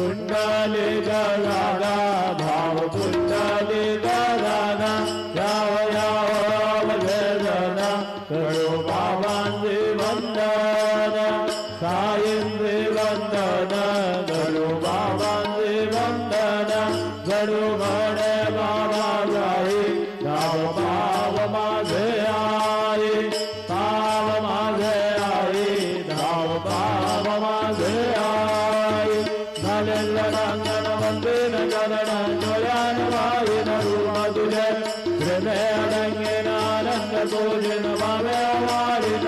कुंडली दादा भाव कुंडली दादा याव याव वेदना करो बाबांचे वंदन साईंचे वंदन करो बाबांचे वंदन करो म्हणे बाबा जाई धाव पाव माझे आई पाव माझे आई धाव पाव माझे आई झालेलं रंगन वंदन करण डोळ्यान वाईन रूप तुझे प्रेमे अडंगेन आनंद तुझे वावे वारीन